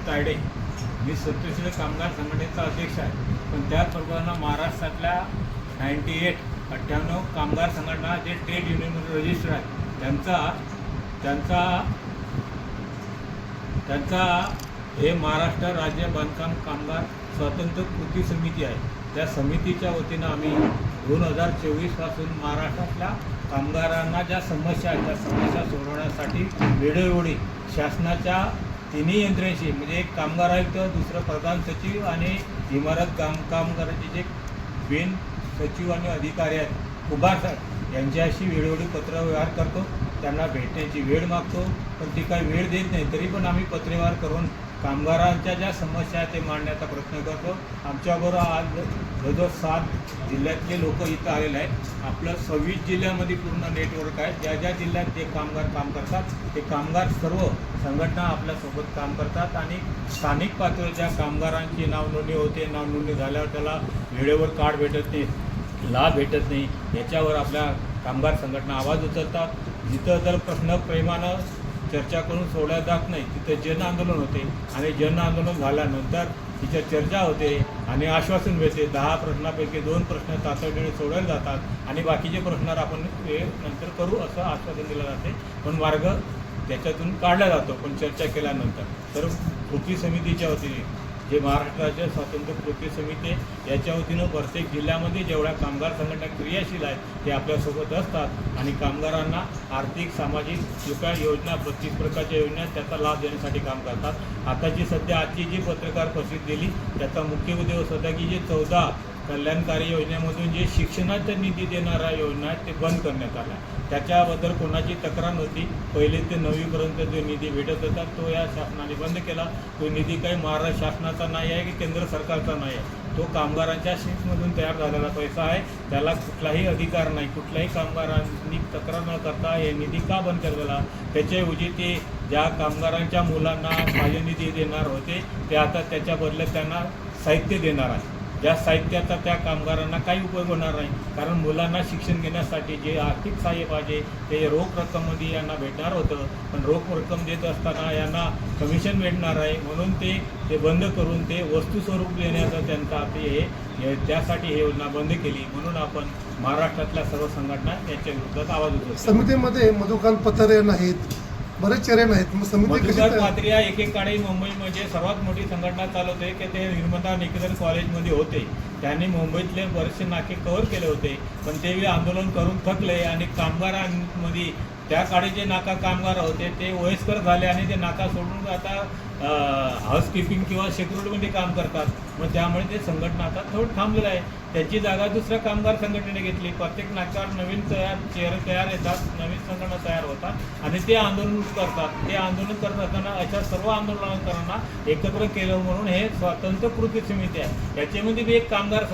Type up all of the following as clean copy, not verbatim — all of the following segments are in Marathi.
तायडे, मी सत्यशील कामगार संघटनेचा अध्यक्ष आहे. पण त्याचप्रमाणे महाराष्ट्रातल्या 98 कामगार संघटना जे ट्रेड युनियनमध्ये रजिस्टर आहेत त्यांचा हे महाराष्ट्र राज्य बांधकाम कामगार स्वातंत्र्य कृती समिती आहे. त्या समितीच्या वतीनं आम्ही 2024 महाराष्ट्रातल्या कामगारांना ज्या समस्या आहेत त्या समस्या सोडवण्यासाठी वेळोवेळी शासनाच्या तिन्ही यंत्रणेशी म्हणजे एक कामगार आयुक्त, दुसरं प्रधान सचिव आणि इमारत कामगाराचे जे बिन सचिव आणि अधिकारी आहेत कुबार साहेब यांच्याशी वेळोवेळी पत्रव्यवहार करतो. त्यांना भेटण्याची वेळ मागतो, पण ती काही वेळ देत नाही. तरी पण आम्ही पत्रव्यवहार करून कामगारांच्या ज्या समस्या आहेत ते मांडण्याचा प्रयत्न करतो. आमच्याबरोबर आज जवळजवळ 7 जिल्ह्यातले लोक इथं आलेले आहेत. आपलं 26 जिल्ह्यामध्ये पूर्ण नेटवर्क आहे. ज्या ज्या जिल्ह्यात जे कामगार काम करतात ते कामगार सर्व संघटना आपल्यासोबत काम करतात आणि स्थानिक पातळीवर ज्या कामगारांची नाव नोंदणी होते, नाव नोंदणी झाल्यावर त्याला वेळेवर कार्ड भेटत नाही, लाभ भेटत नाही, याच्यावर आपल्या कामगार संघटना आवाज उचलतात. जिथं जर प्रश्न प्रेमानं चर्चा करून सोडल्या जात नाही तिथं जन आंदोलन होते आणि जन आंदोलन झाल्यानंतर तिच्या चर्चा होते आणि आश्वासन मिळते. 10 प्रश्नापैकी 2 प्रश्न तातडीने सोडवले जातात आणि बाकीचे प्रश्नावर आपण नंतर करू असं आश्वासन दिलं जाते. पण मार्ग त्याच्यातून काढला जातो पण चर्चा केल्यानंतर. तर कृती समितीच्या वतीने जे महाराष्ट्र राज्य स्वातंत्र्य कृती समिती याच्या वतीनं प्रत्येक जिल्ह्यामध्ये जेवढ्या कामगार संघटना क्रियाशील आहेत ते आपल्यासोबत असतात आणि कामगारांना आर्थिक सामाजिक ज्या योजना 32 प्रकारच्या योजना त्याचा लाभ देण्यासाठी काम करतात. आजची जी पत्रकार परिषद दिली त्याचा मुख्य उद्देश होता की जे 14 कल्याणकारी योजनेमधून जे शिक्षणाचा निधी देणाऱ्या योजना आहेत ते बंद करण्यात आल्या. त्याच्याबद्दल कोणाची तक्रार नव्हती. पहिले ते 9वीपर्यंत जो निधी भेटत होता तो या शासनाने बंद केला. तो निधी काही महाराष्ट्र शासनाचा नाही आहे की केंद्र सरकारचा नाही आहे. तो कामगारांच्या शीट्समधून तयार झालेला पैसा आहे. त्याला कुठलाही अधिकार नाही. कुठल्याही कामगारांनी तक्रार न करता हे निधी का बंद केलेला. त्याच्याऐवजी ते ज्या कामगारांच्या मुलांना माझे निधी देणार होते ते आता त्याच्या बदल्यात त्यांना साहित्य देणार आहे. ज्या साहित्याचा त्या कामगारांना काही उपयोग होणार नाही. कारण मुलांना शिक्षण घेण्यासाठी जे आर्थिक सहाय्य पाहिजे ते रोख रक्कममध्ये यांना भेटणार होतं. पण रोख रक्कम देत असताना यांना कमिशन भेटणार आहे म्हणून ते बंद करून ते वस्तू स्वरूप देण्याचं त्यांचा हे त्यासाठी ही योजना बंद केली. म्हणून आपण महाराष्ट्रातल्या सर्व संघटना याच्या विरोधात आवाज उठवतो. समितीमध्ये मधुकांत पथरे नाहीत, बरेच चेहरे नाहीत. मग समिती कशी पात्रिया एकेकाळी मुंबईमध्ये सर्वात मोठी संघटना चालवते की ते निर्मला निकेतन कॉलेजमध्ये होते. त्यांनी मुंबईतले बरेचसे नाके कव्हर केले होते. पण ते आंदोलन करून थकले आणि कामगारांमध्ये त्या काळी जे नाका कामगार होते ते वयस्कर झाले आणि ते नाका सोडून आता हाऊसकीपिंग किंवा सिक्युरिटीमध्ये काम करतात. मग त्यामुळे ते संघटना आता थोडं थांबलेलं आहे. त्याची जागा दुसऱ्या कामगार संघटनेने घेतली. प्रत्येक नाक्यावर नवीन चेहरे तयार येतात, नवीन संघटना तयार होतात आणि ते आंदोलन करतात. ते आंदोलन करत असताना अशा सर्व आंदोलनकारांना एकत्र केलं म्हणून हे स्वातंत्र्य कृती समिती आहे. याच्यामध्ये बी एक कामगार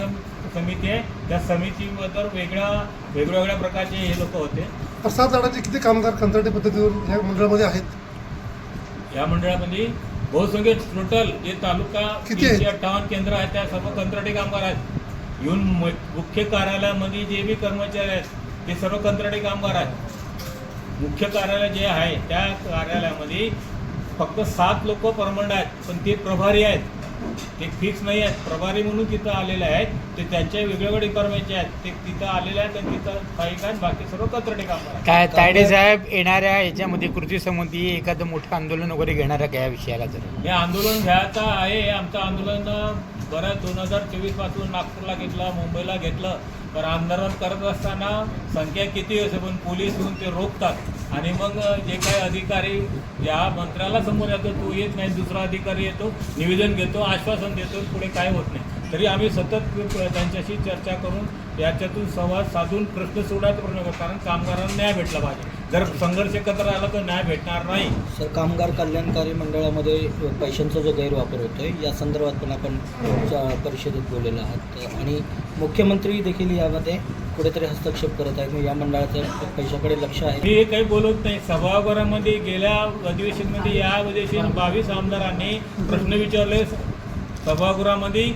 समिती आहे. त्या समितीबद्दल वेगवेगळ्या प्रकारचे हे लोक होते. प्रसाद झाडाचे किती कामगार कंत्राटी पद्धतीवर या मंडळामध्ये आहेत? या मंडळामध्ये बहुसंख्य टोटल जे तालुका 358 केंद्र आहेत त्या सर्व कंत्राटी कामगार आहेत. येऊन मुख्य कार्यालयामध्ये जे बी कर्मचारी आहेत ते सर्व कंत्राटी कामगार आहेत. मुख्य कार्यालय जे आहे त्या कार्यालयामध्ये फक्त 7 लोक परमनंट आहेत पण ते प्रभारी आहेत. ते फिक्स नाही आहेत. प्रभारी म्हणून तिथं आलेले आहेत. ते त्यांच्या वेगवेगळ्या डिपार्टमेंटचे आहेत. ते तिथं आलेले आहेत आणि तिथं काही काय बाकी सर्व कंत्राटी कामगार आहेत. काय तायडे साहेब येणाऱ्या याच्यामध्ये कृती समिती एखादं मोठं आंदोलन वगैरे घेणार आहे का या विषयाला? जर हे आंदोलन घ्यायचं आहे. आमचं आंदोलन बरं 2024 पासून नागपूरला घेतलं, मुंबईला घेतलं. तर आंदोलन करत असताना संख्या किती असेल पण पोलीस येऊन ते रोखतात आणि मग जे काही अधिकारी या मंत्र्याला समोर येतो तो येत नाही, दुसरा अधिकारी येतो, निवेदन घेतो, आश्वासन देतो, पुढे काय होत नाही. तरी आम्ही सतत त्यांच्याशी चर्चा करून याच्यातून संवाद साधून प्रश्न सोडवायचा प्रयत्न करतो. कारण कामगारांना न्याय भेटला पाहिजे. जर संघर्ष एकत्र आला तर न्याय भेटणार नाही. सर, कामगार कल्याणकारी मंडळामध्ये पैशांचा जो गैरवापर होतो आहे या संदर्भात पण आपण परिषदेत बोललेलो आहात आणि मुख्यमंत्री देखील यामध्ये कुठेतरी हस्तक्षेप करत आहेत. मग या मंडळाचं पैशाकडे लक्ष आहे? मी काही बोलत नाही. सभागृहामध्ये गेल्या अधिवेशनमध्ये या अधिवेशन 22 आमदारांनी प्रश्न विचारले. सभागृहामध्ये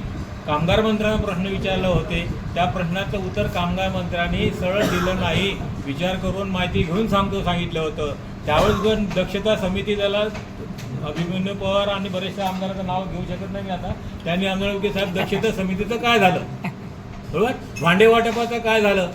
कामगार मंत्र्यांना प्रश्न विचारले होते. त्या प्रश्नाचं उत्तर कामगार मंत्र्यांनी सरळ दिलं नाही. विचार करून माहिती घेऊन सांगितलं होतं. त्यावेळेस पण दक्षता समिती त्याला अभिमन्यू पवार आणि बरेचशा आमदाराचं नाव घेऊ शकत नाही मी आता, त्यांनी आंदोलन की साहेब दक्षता समितीचं काय झालं, बरोबर, भांडे वाटपाचं काय झालं,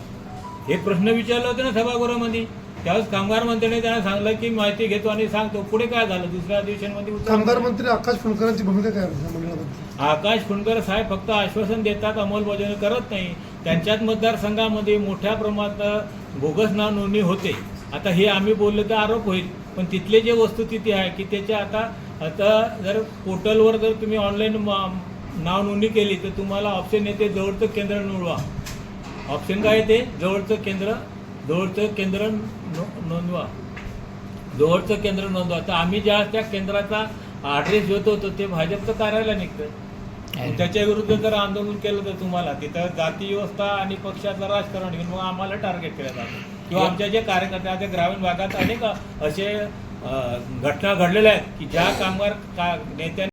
हे प्रश्न विचारले होते ना सभागृहामध्ये. त्यावेळेस कामगार मंत्र्यांनी त्यांना सांगलं की माहिती घेतो आणि सांगतो. पुढे काय झालं, दुसऱ्या अधिवेशनमध्ये कामगार मंत्री आकाश फुंडकरांची भूमिका काय आहे या मंडळामध्ये? आकाश फुंडकर साहेब फक्त आश्वासन देतात, अंमलबजावणी करत नाही. त्यांच्याच मतदारसंघामध्ये मोठ्या प्रमाणात बोगस नाव नोंदणी होते. आता हे आम्ही बोललो तर आरोप होईल, पण तिथले जे वस्तुस्थिती आहे की त्याच्या आता जर पोर्टलवर जर तुम्ही ऑनलाईन नाव नोंदणी केली तर तुम्हाला ऑप्शन येते जवळचं केंद्र निवडवा. ऑप्शन काय येते, जवळचं केंद्र नोंदवा, जवळचं केंद्र नोंदवा. तर आम्ही ज्या त्या केंद्राचा ॲड्रेस देत होतो ते भाजपचं कार्यालय निघतं. त्याच्या विरुद्ध जर आंदोलन केलं तर तुम्हाला तिथं जाती व्यवस्था आणि पक्षाचं राजकारण घेऊन मग आम्हाला टार्गेट केलं जातं. किंवा आमच्या जे कार्यकर्ते आहेत ते ग्रामीण भागात अनेक असे घटना घडलेल्या आहेत की ज्या कामगार नेत्यांनी